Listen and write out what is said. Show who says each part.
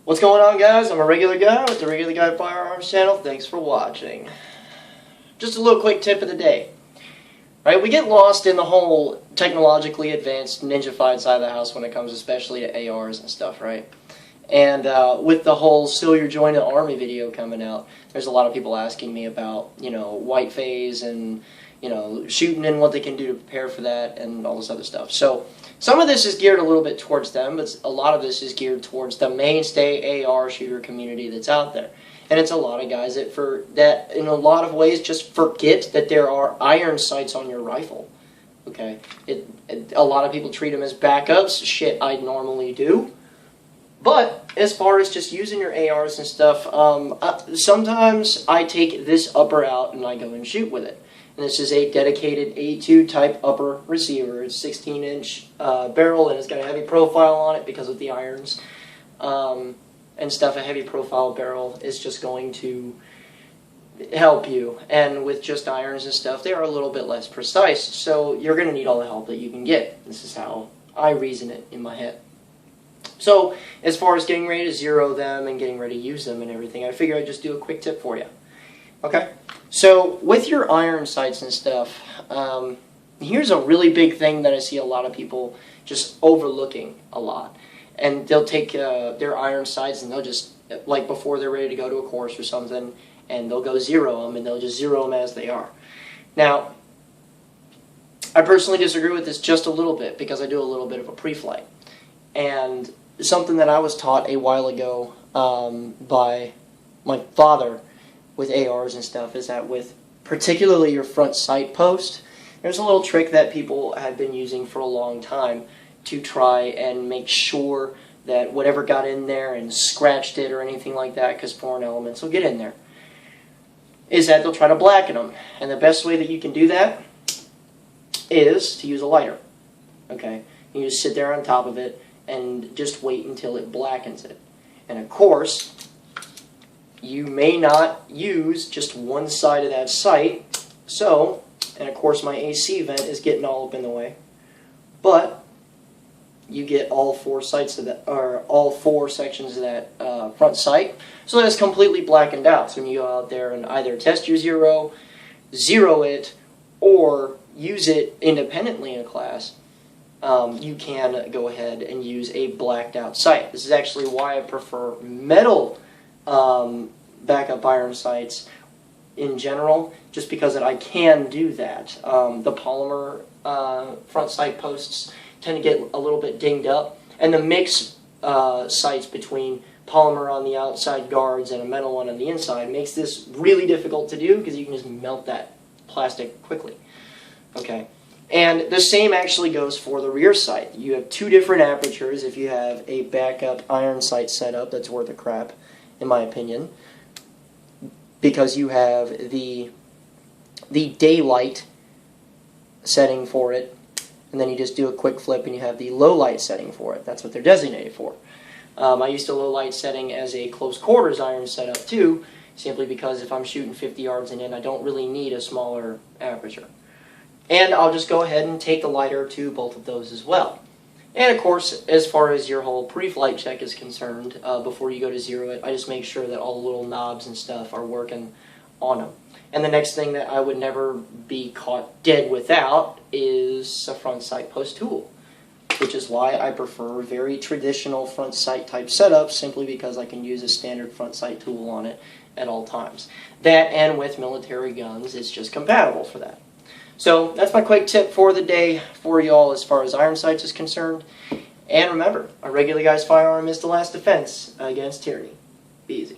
Speaker 1: What's going on, guys? I'm a regular guy with the Regular Guy Firearms channel. Thanks for watching. Just a little quick tip of the day. Right, we get lost in the whole technologically advanced ninja-fied side of the house when it comes especially to ARs and stuff, right? And with the whole "So You're Joining the Army" video coming out, there's a lot of people asking me about, white phase and, shooting and what they can do to prepare for that and all this other stuff. So some of this is geared a little bit towards them, but a lot of this is geared towards the mainstay AR shooter community that's out there. And it's a lot of guys that in a lot of ways just forget that there are iron sights on your rifle. Okay, a lot of people treat them as backups. Shit, I normally do. But as far as just using your ARs and stuff, sometimes I take this upper out and I go and shoot with it. And this is a dedicated A2 type upper receiver. It's 16-inch barrel, and it's got a heavy profile on it because of the irons and stuff. A heavy profile barrel is just going to help you. And with just irons and stuff, they are a little bit less precise. So you're going to need all the help that you can get. This is how I reason it in my head. So as far as getting ready to zero them and getting ready to use them and everything, I figure I'd just do a quick tip for you. Okay, so with your iron sights and stuff, here's a really big thing that I see a lot of people just overlooking a lot. And they'll take their iron sights and they'll just, like before they're ready to go to a course or something, and they'll go zero them and they'll just zero them as they are. Now, I personally disagree with this just a little bit because I do a little bit of a pre-flight. And something that I was taught a while ago by my father with ARs and stuff is that with particularly your front sight post, there's a little trick that people have been using for a long time to try and make sure that whatever got in there and scratched it or anything like that, because foreign elements will get in there, is that they'll try to blacken them. And the best way that you can do that is to use a lighter. Okay, you just sit there on top of it and just wait until it blackens it. And of course, you may not use just one side of that sight, so, and of course my AC vent is getting all up in the way, but you get all four sights of that, or all four sections of that front sight, so that it's completely blackened out. So when you go out there and either test your zero it, or use it independently in a class, you can go ahead and use a blacked out sight. This is actually why I prefer metal backup iron sights in general, just because I can do that. The polymer front sight posts tend to get a little bit dinged up, and the mix sights between polymer on the outside guards and a metal one on the inside makes this really difficult to do because you can just melt that plastic quickly. Okay. And the same actually goes for the rear sight. You have two different apertures if you have a backup iron sight setup that's worth a crap, in my opinion, because you have the daylight setting for it, and then you just do a quick flip and you have the low light setting for it. That's what they're designated for. I used a low light setting as a close quarters iron setup too, simply because if I'm shooting 50 yards and in, I don't really need a smaller aperture. And I'll just go ahead and take the lighter to both of those as well. And of course, as far as your whole pre-flight check is concerned, before you go to zero it, I just make sure that all the little knobs and stuff are working on them. And the next thing that I would never be caught dead without is a front sight post tool, which is why I prefer very traditional front sight type setups, simply because I can use a standard front sight tool on it at all times. That, and with military guns, it's just compatible for that. So that's my quick tip for the day for y'all as far as iron sights is concerned. And remember, a regular guy's firearm is the last defense against tyranny. Be easy.